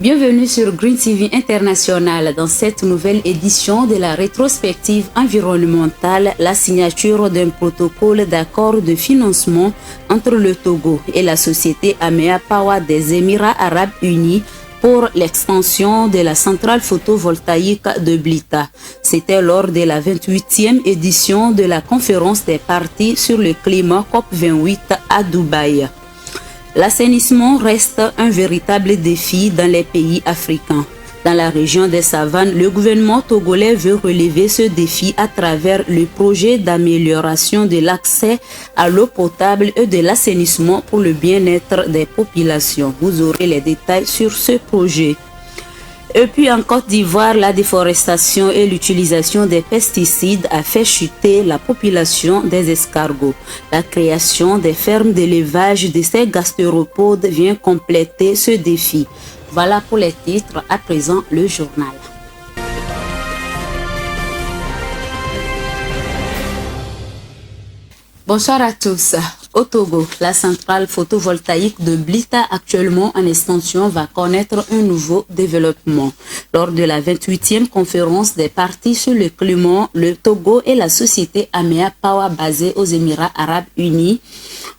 Bienvenue sur Green TV International dans cette nouvelle édition de la rétrospective environnementale, la signature d'un protocole d'accord de financement entre le Togo et la société Amea Power des Émirats Arabes Unis pour l'extension de la centrale photovoltaïque de Blita. C'était lors de la 28e édition de la conférence des parties sur le climat COP28 à Dubaï. L'assainissement reste un véritable défi dans les pays africains. Dans la région des savanes, le gouvernement togolais veut relever ce défi à travers le projet d'amélioration de l'accès à l'eau potable et de l'assainissement pour le bien-être des populations. Vous aurez les détails sur ce projet. Et puis en Côte d'Ivoire, la déforestation et l'utilisation des pesticides a fait chuter la population des escargots. La création des fermes d'élevage de ces gastéropodes vient compléter ce défi. Voilà pour les titres, à présent le journal. Bonsoir à tous. Au Togo, la centrale photovoltaïque de Blita, actuellement en extension, va connaître un nouveau développement. Lors de la 28e conférence des parties sur le climat, le Togo et la société Amea Power basée aux Émirats Arabes Unis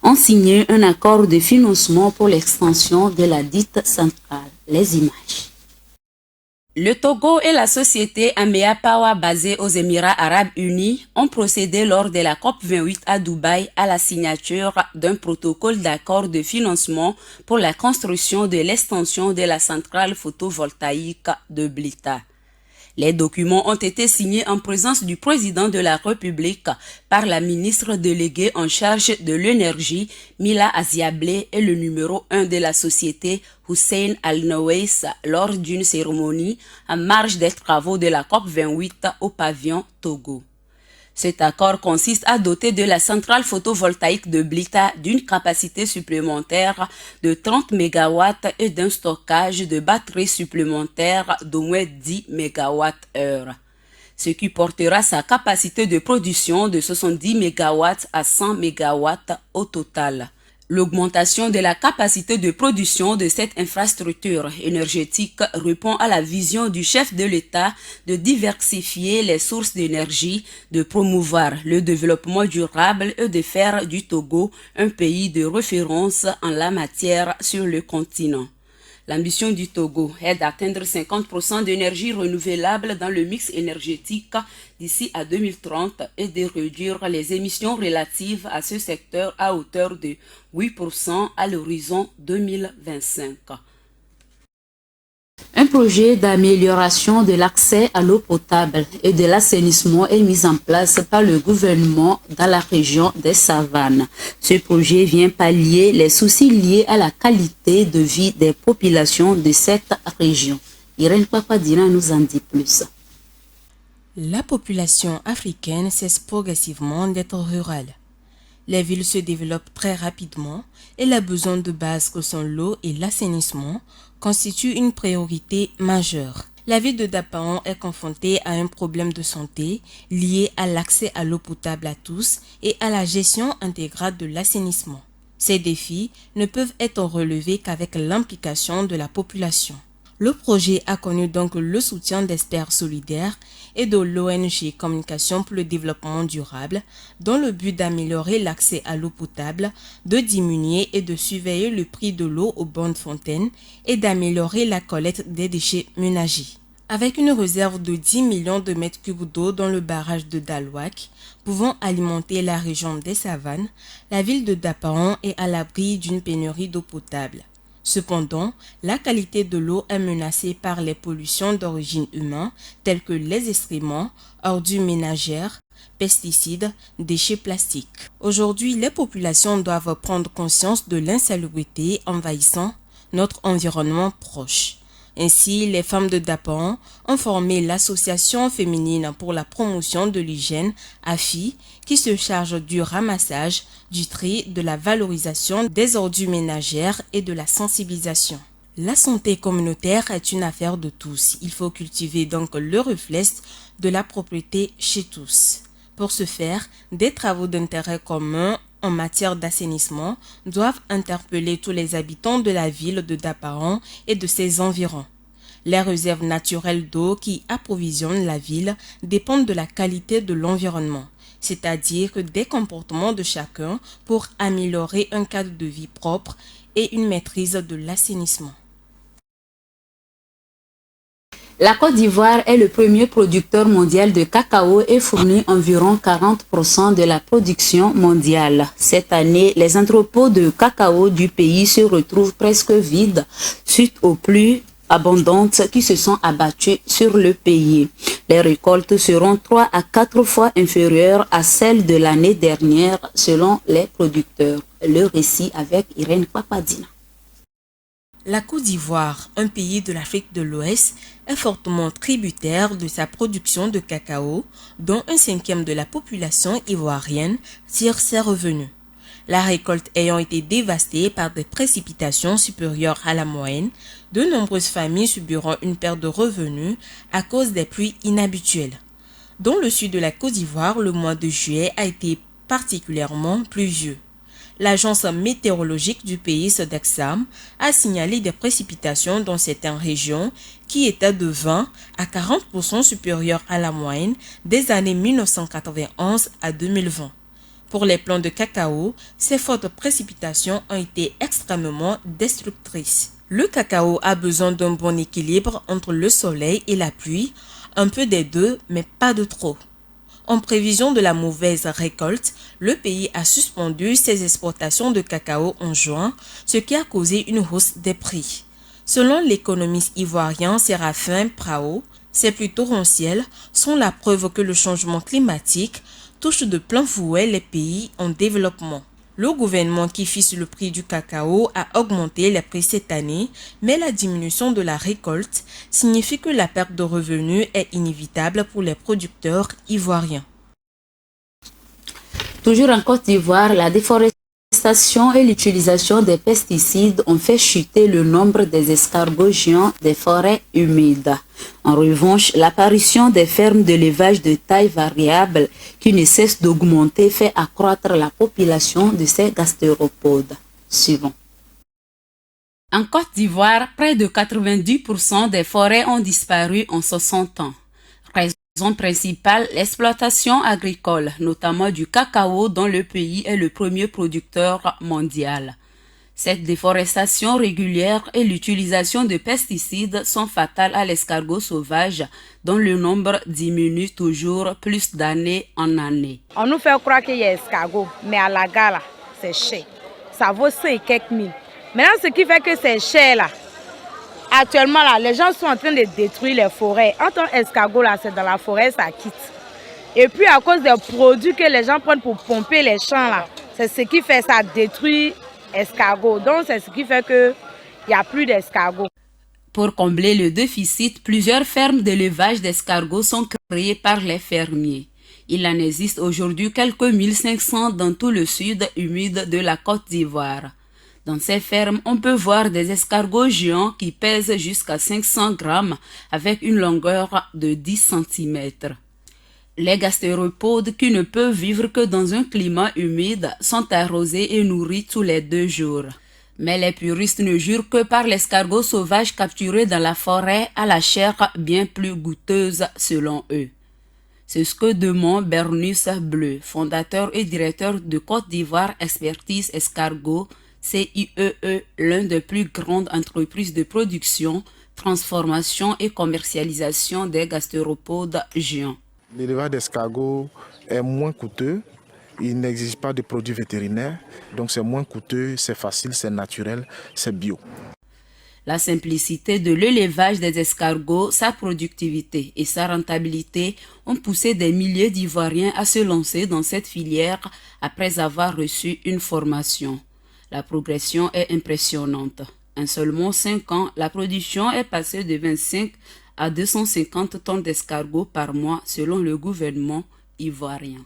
ont signé un accord de financement pour l'extension de la dite centrale. Les images. Le Togo et la société Amea Power basée aux Émirats Arabes Unis ont procédé lors de la COP28 à Dubaï à la signature d'un protocole d'accord de financement pour la construction de l'extension de la centrale photovoltaïque de Blita. Les documents ont été signés en présence du président de la République par la ministre déléguée en charge de l'énergie, Mila Aziablé, et le numéro 1 de la société, Hussein Al-Nawais, lors d'une cérémonie en marge des travaux de la COP28 au pavillon Togo. Cet accord consiste à doter de la centrale photovoltaïque de Blita d'une capacité supplémentaire de 30 MW et d'un stockage de batteries supplémentaires d'au moins 10 MWh, ce qui portera sa capacité de production de 70 MW à 100 MW au total. L'augmentation de la capacité de production de cette infrastructure énergétique répond à la vision du chef de l'État de diversifier les sources d'énergie, de promouvoir le développement durable et de faire du Togo un pays de référence en la matière sur le continent. L'ambition du Togo est d'atteindre 50% d'énergie renouvelable dans le mix énergétique d'ici à 2030 et de réduire les émissions relatives à ce secteur à hauteur de 8% à l'horizon 2025. Un projet d'amélioration de l'accès à l'eau potable et de l'assainissement est mis en place par le gouvernement dans la région des savanes. Ce projet vient pallier les soucis liés à la qualité de vie des populations de cette région. Irène Papadina nous en dit plus. La population africaine cesse progressivement d'être rurale. Les villes se développent très rapidement et les besoins de base que sont l'eau et l'assainissement constituent une priorité majeure. La ville de Dapaon est confrontée à un problème de santé lié à l'accès à l'eau potable à tous et à la gestion intégrale de l'assainissement. Ces défis ne peuvent être relevés qu'avec l'implication de la population. Le projet a connu donc le soutien d'experts solidaires et de l'ONG Communication pour le développement durable, dans le but d'améliorer l'accès à l'eau potable, de diminuer et de surveiller le prix de l'eau aux bornes fontaines et d'améliorer la collecte des déchets ménagers. Avec une réserve de 10 millions de mètres cubes d'eau dans le barrage de Dalouak, pouvant alimenter la région des savanes, la ville de Dapaon est à l'abri d'une pénurie d'eau potable. Cependant, la qualité de l'eau est menacée par les pollutions d'origine humaine telles que les excréments, ordures ménagères, pesticides, déchets plastiques. Aujourd'hui, les populations doivent prendre conscience de l'insalubrité envahissant notre environnement proche. Ainsi, les femmes de Dapaon ont formé l'association féminine pour la promotion de l'hygiène, AFI, qui se charge du ramassage, du tri, de la valorisation des ordures ménagères et de la sensibilisation. La santé communautaire est une affaire de tous. Il faut cultiver donc le réflexe de la propriété chez tous. Pour ce faire, des travaux d'intérêt commun en matière d'assainissement doivent interpeller tous les habitants de la ville de Dapaon et de ses environs. Les réserves naturelles d'eau qui approvisionnent la ville dépendent de la qualité de l'environnement, c'est-à-dire des comportements de chacun pour améliorer un cadre de vie propre et une maîtrise de l'assainissement. La Côte d'Ivoire est le premier producteur mondial de cacao et fournit environ 40% de la production mondiale. Cette année, les entrepôts de cacao du pays se retrouvent presque vides suite aux pluies abondantes qui se sont abattues sur le pays. Les récoltes seront 3 à 4 fois inférieures à celles de l'année dernière selon les producteurs. Le récit avec Irène Papadina. La Côte d'Ivoire, un pays de l'Afrique de l'Ouest, est fortement tributaire de sa production de cacao, dont 1/5 de la population ivoirienne tire ses revenus. La récolte ayant été dévastée par des précipitations supérieures à la moyenne, de nombreuses familles subiront une perte de revenus à cause des pluies inhabituelles. Dans le sud de la Côte d'Ivoire, le mois de juillet a été particulièrement pluvieux. L'agence météorologique du pays, Sodexam, a signalé des précipitations dans certaines régions qui étaient de 20 à 40% supérieures à la moyenne des années 1991 à 2020. Pour les plants de cacao, ces fortes précipitations ont été extrêmement destructrices. Le cacao a besoin d'un bon équilibre entre le soleil et la pluie, un peu des deux, mais pas de trop. En prévision de la mauvaise récolte, le pays a suspendu ses exportations de cacao en juin, ce qui a causé une hausse des prix. Selon l'économiste ivoirien Séraphin Prao, ces pluies torrentielles sont la preuve que le changement climatique touche de plein fouet les pays en développement. Le gouvernement qui fixe le prix du cacao a augmenté les prix cette année, mais la diminution de la récolte signifie que la perte de revenus est inévitable pour les producteurs ivoiriens. Toujours en Côte d'Ivoire, la déforestation et l'utilisation des pesticides ont fait chuter le nombre des escargots géants des forêts humides. En revanche, l'apparition des fermes d'élevage de taille variable qui ne cessent d'augmenter fait accroître la population de ces gastéropodes. Suivant. En Côte d'Ivoire, près de 90% des forêts ont disparu en 60 ans. Raison principale, l'exploitation agricole, notamment du cacao dont le pays est le premier producteur mondial. Cette déforestation régulière et l'utilisation de pesticides sont fatales à l'escargot sauvage dont le nombre diminue toujours plus d'année en année. On nous fait croire qu'il y a escargot, mais à la gare, c'est cher. Ça vaut 5 et quelques mille. Maintenant, ce qui fait que c'est cher là, actuellement là, les gens sont en train de détruire les forêts. En tant qu'escargot là, c'est dans la forêt, ça quitte. Et puis à cause des produits que les gens prennent pour pomper les champs là, c'est ce qui fait ça détruit escargots. Donc c'est ce qui fait qu'il n'y a plus d'escargots. Pour combler le déficit, plusieurs fermes d'élevage d'escargots sont créées par les fermiers. Il en existe aujourd'hui quelques 1500 dans tout le sud humide de la Côte d'Ivoire. Dans ces fermes, on peut voir des escargots géants qui pèsent jusqu'à 500 grammes avec une longueur de 10 cm. Les gastéropodes qui ne peuvent vivre que dans un climat humide sont arrosés et nourris tous les 2 jours. Mais les puristes ne jurent que par l'escargot sauvage capturé dans la forêt à la chair bien plus goûteuse selon eux. C'est ce que demande Bernus Bleu, fondateur et directeur de Côte d'Ivoire Expertise Escargot, CIEE, l'un des plus grandes entreprises de production, transformation et commercialisation des gastéropodes géants. L'élevage d'escargots est moins coûteux, il n'existe pas de produits vétérinaires, donc c'est moins coûteux, c'est facile, c'est naturel, c'est bio. La simplicité de l'élevage des escargots, sa productivité et sa rentabilité ont poussé des milliers d'Ivoiriens à se lancer dans cette filière après avoir reçu une formation. La progression est impressionnante. En seulement 5 ans, la production est passée de 25 à 250 tonnes d'escargots par mois selon le gouvernement ivoirien.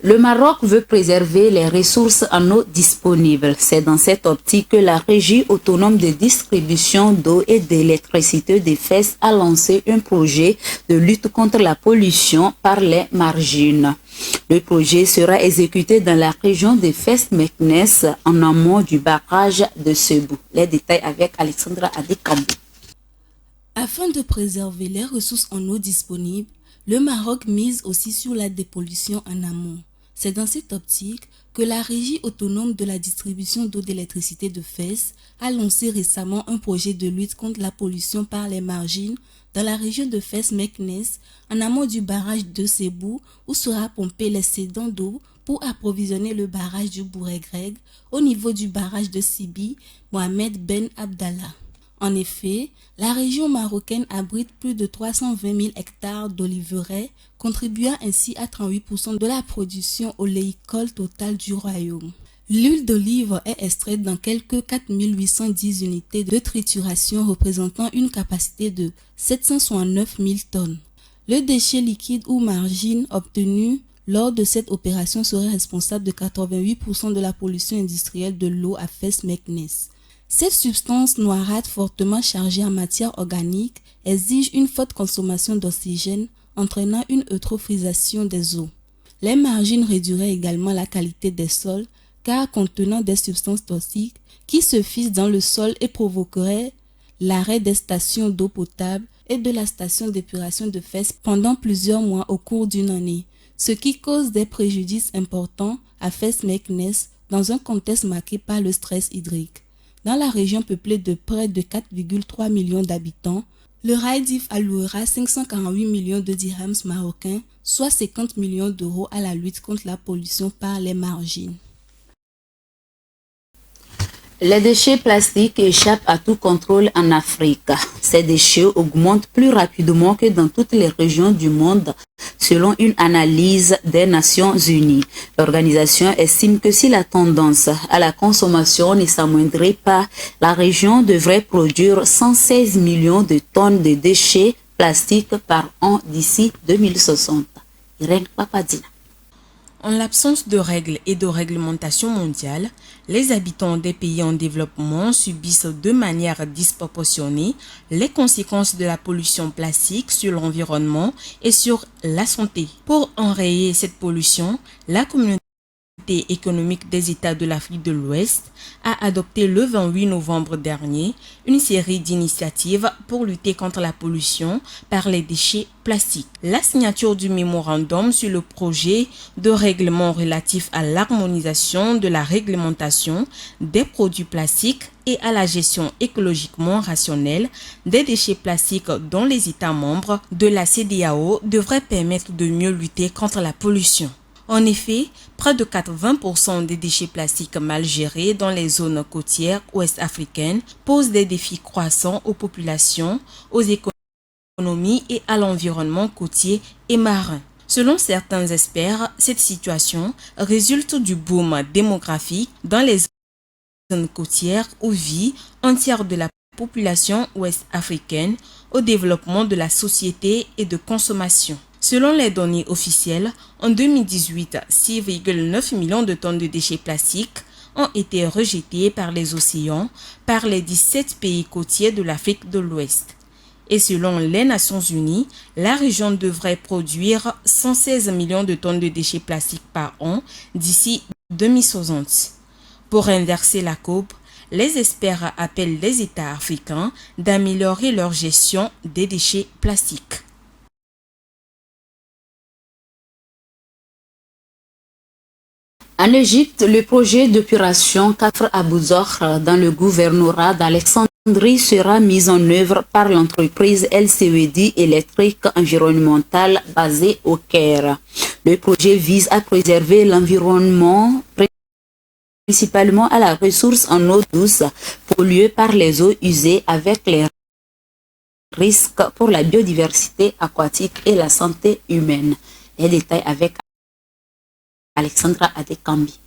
Le Maroc veut préserver les ressources en eau disponibles. C'est dans cette optique que la Régie autonome de distribution d'eau et d'électricité de Fès a lancé un projet de lutte contre la pollution par les margines. Le projet sera exécuté dans la région de Fès-Meknès en amont du barrage de Sebou. Les détails avec Alexandra Adekambo. Afin de préserver les ressources en eau disponibles, le Maroc mise aussi sur la dépollution en amont. C'est dans cette optique que la Régie autonome de la distribution d'eau et d'électricité de Fès a lancé récemment un projet de lutte contre la pollution par les margines dans la région de Fès-Meknès, en amont du barrage de Sebou, où sera pompé l'excédent d'eau pour approvisionner le barrage du Bourg-Greg au niveau du barrage de Sibi, Mohamed Ben Abdallah. En effet, la région marocaine abrite plus de 320 000 hectares d'oliveraies, contribuant ainsi à 38% de la production oléicole totale du royaume. L'huile d'olive est extraite dans quelques 4 810 unités de trituration représentant une capacité de 769 000 tonnes. Le déchet liquide ou margine obtenu lors de cette opération serait responsable de 88% de la pollution industrielle de l'eau à Fès-Meknès. Cette substance noirâtre fortement chargée en matière organique exige une forte consommation d'oxygène, entraînant une eutrophisation des eaux. Les margines réduiraient également la qualité des sols, car contenant des substances toxiques qui se fixent dans le sol et provoqueraient l'arrêt des stations d'eau potable et de la station d'épuration de Fès pendant plusieurs mois au cours d'une année, ce qui cause des préjudices importants à Fès-Meknès dans un contexte marqué par le stress hydrique. Dans la région peuplée de près de 4,3 millions d'habitants, le RAIDIF allouera 548 millions de dirhams marocains, soit 50 millions d'euros à la lutte contre la pollution par les margines. Les déchets plastiques échappent à tout contrôle en Afrique. Ces déchets augmentent plus rapidement que dans toutes les régions du monde, selon une analyse des Nations Unies. L'organisation estime que si la tendance à la consommation ne s'amoindrait pas, la région devrait produire 116 millions de tonnes de déchets plastiques par an d'ici 2060. Irène Papadina. En l'absence de règles et de réglementation mondiale, les habitants des pays en développement subissent de manière disproportionnée les conséquences de la pollution plastique sur l'environnement et sur la santé. Pour enrayer cette pollution, la communauté économique des États de l'Afrique de l'Ouest a adopté le 28 novembre dernier une série d'initiatives pour lutter contre la pollution par les déchets plastiques. La signature du mémorandum sur le projet de règlement relatif à l'harmonisation de la réglementation des produits plastiques et à la gestion écologiquement rationnelle des déchets plastiques dans les États membres de la CEDEAO devrait permettre de mieux lutter contre la pollution. En effet, près de 80% des déchets plastiques mal gérés dans les zones côtières ouest-africaines posent des défis croissants aux populations, aux économies et à l'environnement côtier et marin. Selon certains experts, cette situation résulte du boom démographique dans les zones côtières où vit un tiers de la population ouest-africaine, au développement de la société et de consommation. Selon les données officielles, en 2018, 6,9 millions de tonnes de déchets plastiques ont été rejetés par les océans par les 17 pays côtiers de l'Afrique de l'Ouest. Et selon les Nations Unies, la région devrait produire 116 millions de tonnes de déchets plastiques par an d'ici 2060. Pour inverser la courbe, les experts appellent les États africains d'améliorer leur gestion des déchets plastiques. En Égypte, le projet d'épuration Kafr Abu Zokhr dans le gouvernorat d'Alexandrie sera mis en œuvre par l'entreprise LCED électrique environnementale basée au Caire. Le projet vise à préserver l'environnement, principalement à la ressource en eau douce polluée par les eaux usées avec les risques pour la biodiversité aquatique et la santé humaine. Les détails avec Alexandra Adekambi.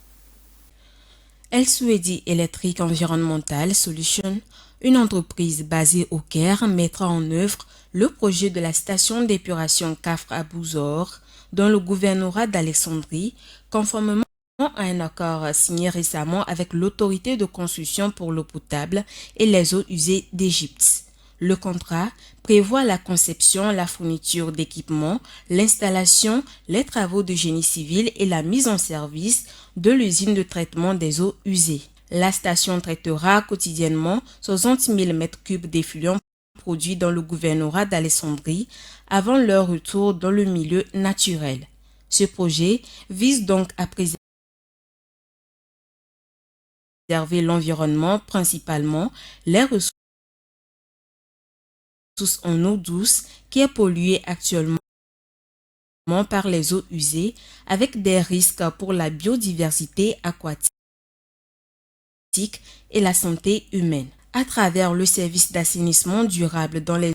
El-Suedi Electric Environmental Solutions, une entreprise basée au Caire, mettra en œuvre le projet de la station d'épuration Kafr à Bouzor dans le gouvernorat d'Alexandrie, conformément à un accord signé récemment avec l'autorité de construction pour l'eau potable et les eaux usées d'Égypte. Le contrat prévoit la conception, la fourniture d'équipements, l'installation, les travaux de génie civil et la mise en service de l'usine de traitement des eaux usées. La station traitera quotidiennement 60 000 m3 d'effluents produits dans le gouvernorat d'Alexandrie avant leur retour dans le milieu naturel. Ce projet vise donc à préserver l'environnement, principalement les ressources en eau douce qui est polluée actuellement par les eaux usées avec des risques pour la biodiversité aquatique et la santé humaine. À travers le service d'assainissement durable dans les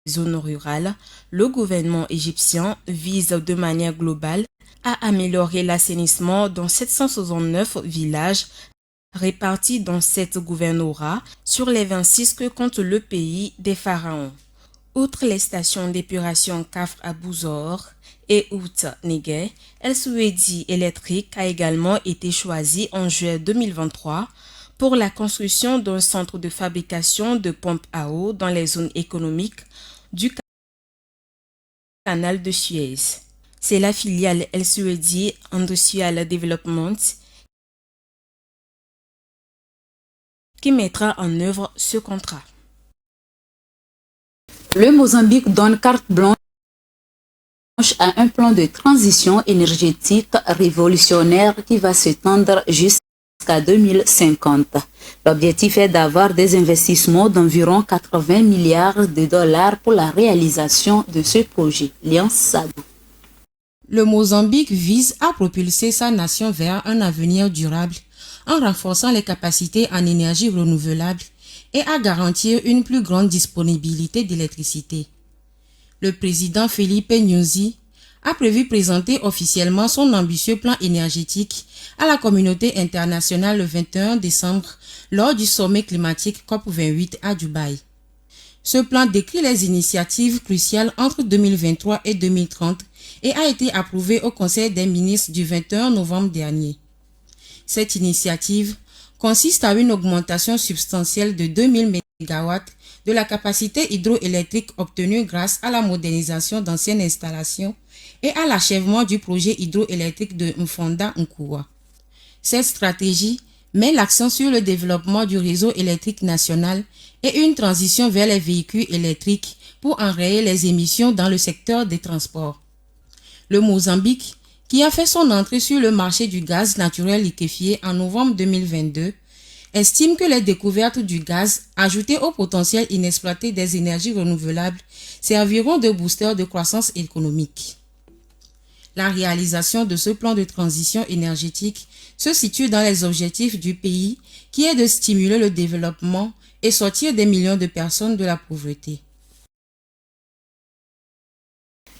zones rurales, le gouvernement égyptien vise de manière globale à améliorer l'assainissement dans 769 villages répartis dans 7 gouvernorats sur les 26 que compte le pays des pharaons. Outre les stations d'épuration Kafr à Bouzor et Oud Negueh, El-Suedi Electric a également été choisi en juillet 2023 pour la construction d'un centre de fabrication de pompes à eau dans les zones économiques du canal de Suez. C'est la filiale El-Suedi Industrial Development qui mettra en œuvre ce contrat. Le Mozambique donne carte blanche à un plan de transition énergétique révolutionnaire qui va s'étendre jusqu'à 2050. L'objectif est d'avoir des investissements d'environ 80 milliards de dollars pour la réalisation de ce projet. Lian Sadou. Le Mozambique vise à propulser sa nation vers un avenir durable en renforçant les capacités en énergie renouvelable et à garantir une plus grande disponibilité d'électricité. Le président Felipe Nyusi a prévu présenter officiellement son ambitieux plan énergétique à la communauté internationale le 21 décembre lors du sommet climatique COP28 à Dubaï. Ce plan décrit les initiatives cruciales entre 2023 et 2030 et a été approuvé au Conseil des ministres du 21 novembre dernier. Cette initiative consiste à une augmentation substantielle de 2000 MW de la capacité hydroélectrique obtenue grâce à la modernisation d'anciennes installations et à l'achèvement du projet hydroélectrique de Mfonda Nkoua. Cette stratégie met l'accent sur le développement du réseau électrique national et une transition vers les véhicules électriques pour enrayer les émissions dans le secteur des transports. Le Mozambique, qui a fait son entrée sur le marché du gaz naturel liquéfié en novembre 2022, estime que les découvertes du gaz, ajoutées au potentiel inexploité des énergies renouvelables, serviront de booster de croissance économique. La réalisation de ce plan de transition énergétique se situe dans les objectifs du pays, qui est de stimuler le développement et sortir des millions de personnes de la pauvreté.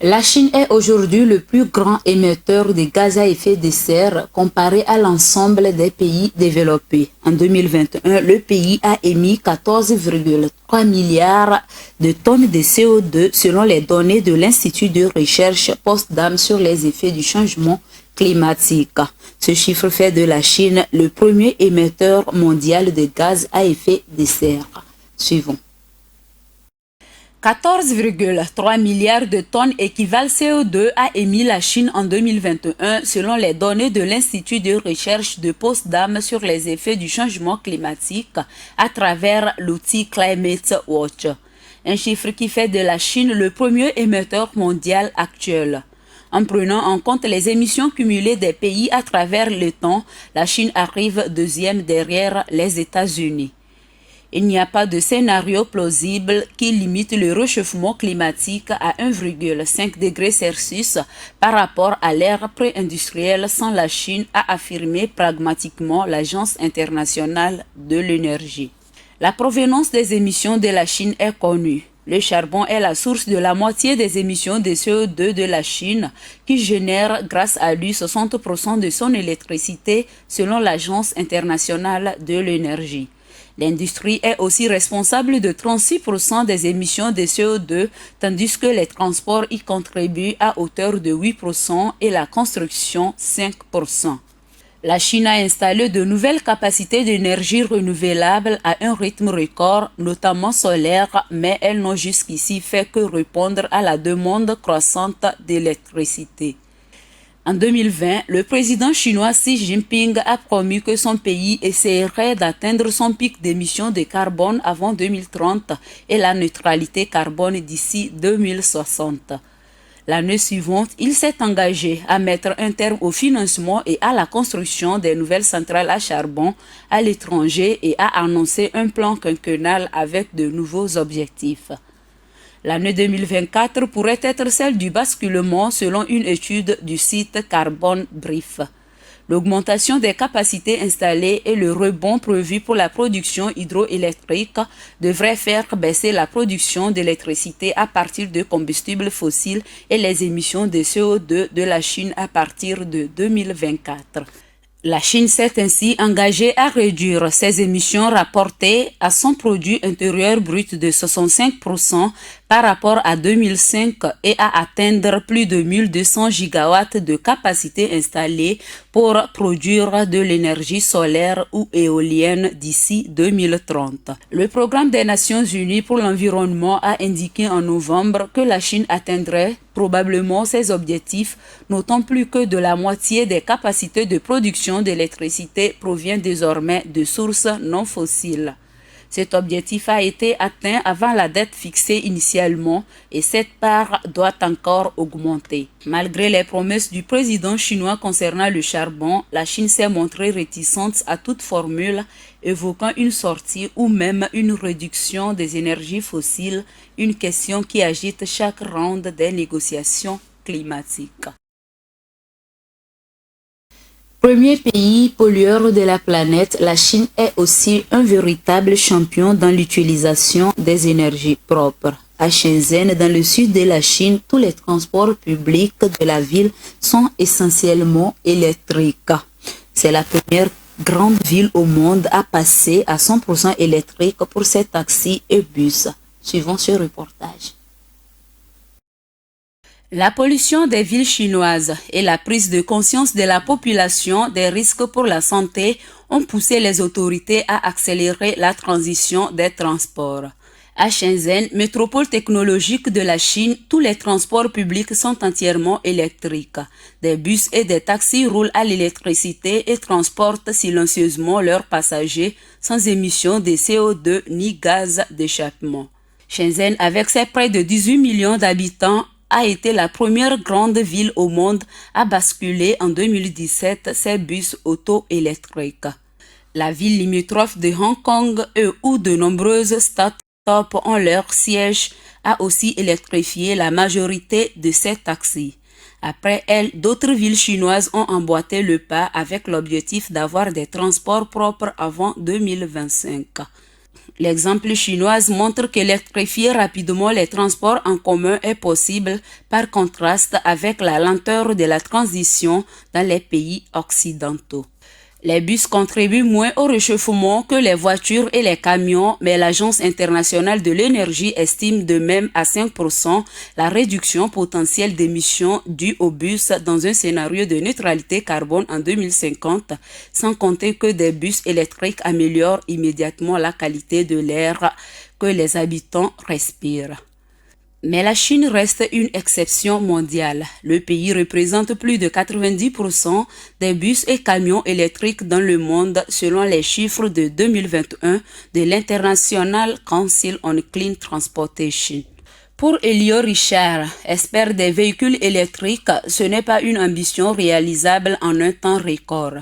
La Chine est aujourd'hui le plus grand émetteur de gaz à effet de serre comparé à l'ensemble des pays développés. En 2021, le pays a émis 14,3 milliards de tonnes de CO2 selon les données de l'Institut de recherche Potsdam sur les effets du changement climatique. Ce chiffre fait de la Chine le premier émetteur mondial de gaz à effet de serre. Suivons. 14,3 milliards de tonnes équivalent CO2 a émis la Chine en 2021 selon les données de l'Institut de recherche de Potsdam sur les effets du changement climatique à travers l'outil Climate Watch. Un chiffre qui fait de la Chine le premier émetteur mondial actuel. En prenant en compte les émissions cumulées des pays à travers le temps, la Chine arrive deuxième derrière les États-Unis. Il n'y a pas de scénario plausible qui limite le réchauffement climatique à 1,5 degré Celsius par rapport à l'ère pré-industrielle sans la Chine, a affirmé pragmatiquement l'Agence internationale de l'énergie. La provenance des émissions de la Chine est connue. Le charbon est la source de la moitié des émissions de CO2 de la Chine, qui génère grâce à lui 60% de son électricité selon l'Agence internationale de l'énergie. L'industrie est aussi responsable de 36% des émissions de CO2, tandis que les transports y contribuent à hauteur de 8% et la construction 5%. La Chine a installé de nouvelles capacités d'énergie renouvelable à un rythme record, notamment solaire, mais elles n'ont jusqu'ici fait que répondre à la demande croissante d'électricité. En 2020, le président chinois Xi Jinping a promis que son pays essaierait d'atteindre son pic d'émissions de carbone avant 2030 et la neutralité carbone d'ici 2060. L'année suivante, il s'est engagé à mettre un terme au financement et à la construction des nouvelles centrales à charbon à l'étranger et a annoncé un plan quinquennal avec de nouveaux objectifs. L'année 2024 pourrait être celle du basculement selon une étude du site Carbon Brief. L'augmentation des capacités installées et le rebond prévu pour la production hydroélectrique devraient faire baisser la production d'électricité à partir de combustibles fossiles et les émissions de CO2 de la Chine à partir de 2024. La Chine s'est ainsi engagée à réduire ses émissions rapportées à son produit intérieur brut de 65% par rapport à 2005 et à atteindre plus de 1200 gigawatts de capacité installée pour produire de l'énergie solaire ou éolienne d'ici 2030. Le programme des Nations Unies pour l'environnement a indiqué en novembre que la Chine atteindrait probablement ses objectifs, notant plus que de la moitié des capacités de production d'électricité provient désormais de sources non fossiles. Cet objectif a été atteint avant la date fixée initialement et cette part doit encore augmenter. Malgré les promesses du président chinois concernant le charbon, la Chine s'est montrée réticente à toute formule évoquant une sortie ou même une réduction des énergies fossiles, une question qui agite chaque round des négociations climatiques. Premier pays pollueur de la planète, la Chine est aussi un véritable champion dans l'utilisation des énergies propres. À Shenzhen, dans le sud de la Chine, tous les transports publics de la ville sont essentiellement électriques. C'est la première grande ville au monde à passer à 100% électrique pour ses taxis et bus. Suivons ce reportage. La pollution des villes chinoises et la prise de conscience de la population des risques pour la santé ont poussé les autorités à accélérer la transition des transports. À Shenzhen, métropole technologique de la Chine, tous les transports publics sont entièrement électriques. Des bus et des taxis roulent à l'électricité et transportent silencieusement leurs passagers sans émission de CO2 ni gaz d'échappement. Shenzhen, avec ses près de 18 millions d'habitants, a été la première grande ville au monde à basculer en 2017 ses bus auto-électriques. La ville limitrophe de Hong Kong où de nombreuses start-up ont leur siège a aussi électrifié la majorité de ses taxis. Après elle, d'autres villes chinoises ont emboîté le pas avec l'objectif d'avoir des transports propres avant 2025. L'exemple chinois montre qu'électrifier rapidement les transports en commun est possible par contraste avec la lenteur de la transition dans les pays occidentaux. Les bus contribuent moins au réchauffement que les voitures et les camions, mais l'Agence internationale de l'énergie estime de même à 5% la réduction potentielle d'émissions dues aux bus dans un scénario de neutralité carbone en 2050, sans compter que des bus électriques améliorent immédiatement la qualité de l'air que les habitants respirent. Mais la Chine reste une exception mondiale. Le pays représente plus de 90% des bus et camions électriques dans le monde selon les chiffres de 2021 de l'International Council on Clean Transportation. Pour Elio Richard, expert des véhicules électriques, ce n'est pas une ambition réalisable en un temps record.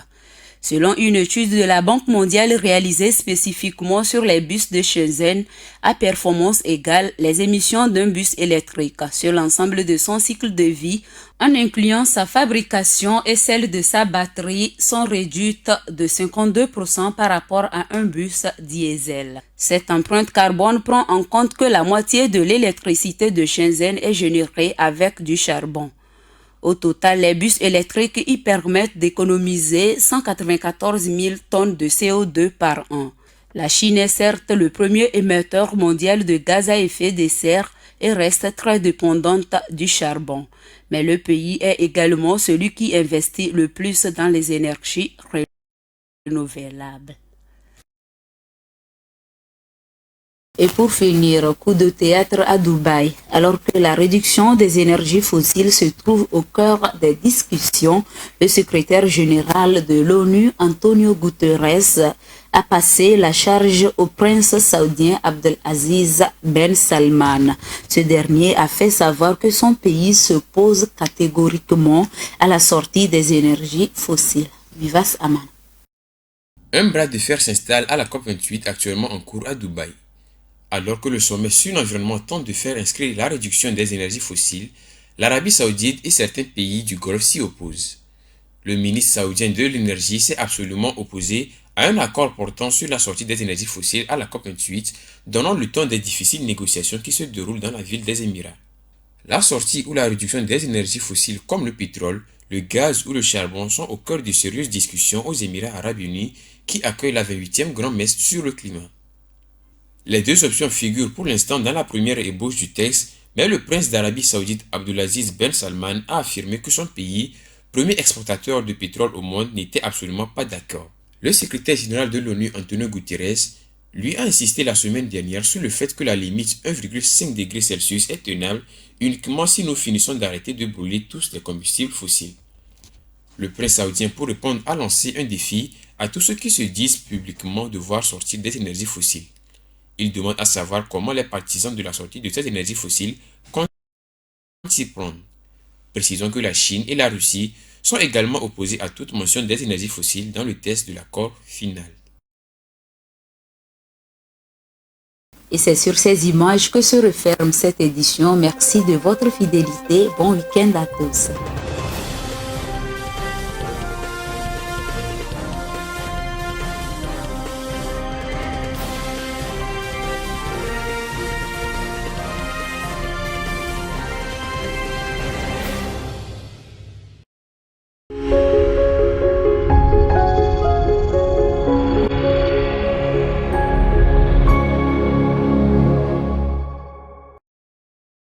Selon une étude de la Banque mondiale réalisée spécifiquement sur les bus de Shenzhen, à performance égale, les émissions d'un bus électrique sur l'ensemble de son cycle de vie, en incluant sa fabrication et celle de sa batterie, sont réduites de 52% par rapport à un bus diesel. Cette empreinte carbone prend en compte que la moitié de l'électricité de Shenzhen est générée avec du charbon. Au total, les bus électriques y permettent d'économiser 194 000 tonnes de CO2 par an. La Chine est certes le premier émetteur mondial de gaz à effet de serre et reste très dépendante du charbon. Mais le pays est également celui qui investit le plus dans les énergies renouvelables. Et pour finir, coup de théâtre à Dubaï. Alors que la réduction des énergies fossiles se trouve au cœur des discussions, le secrétaire général de l'ONU, Antonio Guterres, a passé la charge au prince saoudien Abdelaziz Ben Salman. Ce dernier a fait savoir que son pays s'oppose catégoriquement à la sortie des énergies fossiles. Vivas Aman. Un bras de fer s'installe à la COP28 actuellement en cours à Dubaï. Alors que le sommet sur l'environnement tente de faire inscrire la réduction des énergies fossiles, l'Arabie saoudite et certains pays du Golfe s'y opposent. Le ministre saoudien de l'énergie s'est absolument opposé à un accord portant sur la sortie des énergies fossiles à la COP28, donnant le ton des difficiles négociations qui se déroulent dans la ville des Émirats. La sortie ou la réduction des énergies fossiles comme le pétrole, le gaz ou le charbon sont au cœur de sérieuses discussions aux Émirats arabes unis qui accueillent la 28e grand-messe sur le climat. Les deux options figurent pour l'instant dans la première ébauche du texte, mais le prince d'Arabie saoudite Abdulaziz Ben Salman a affirmé que son pays, premier exportateur de pétrole au monde, n'était absolument pas d'accord. Le secrétaire général de l'ONU, Antonio Guterres, lui a insisté la semaine dernière sur le fait que la limite 1,5 degrés Celsius est tenable uniquement si nous finissons d'arrêter de brûler tous les combustibles fossiles. Le prince saoudien, pour répondre, a lancé un défi à tous ceux qui se disent publiquement devoir sortir des énergies fossiles. Il demande à savoir comment les partisans de la sortie de ces énergies fossiles comptent s'y prendre. Précisons que la Chine et la Russie sont également opposés à toute mention des énergies fossiles dans le texte de l'accord final. Et c'est sur ces images que se referme cette édition. Merci de votre fidélité. Bon week-end à tous.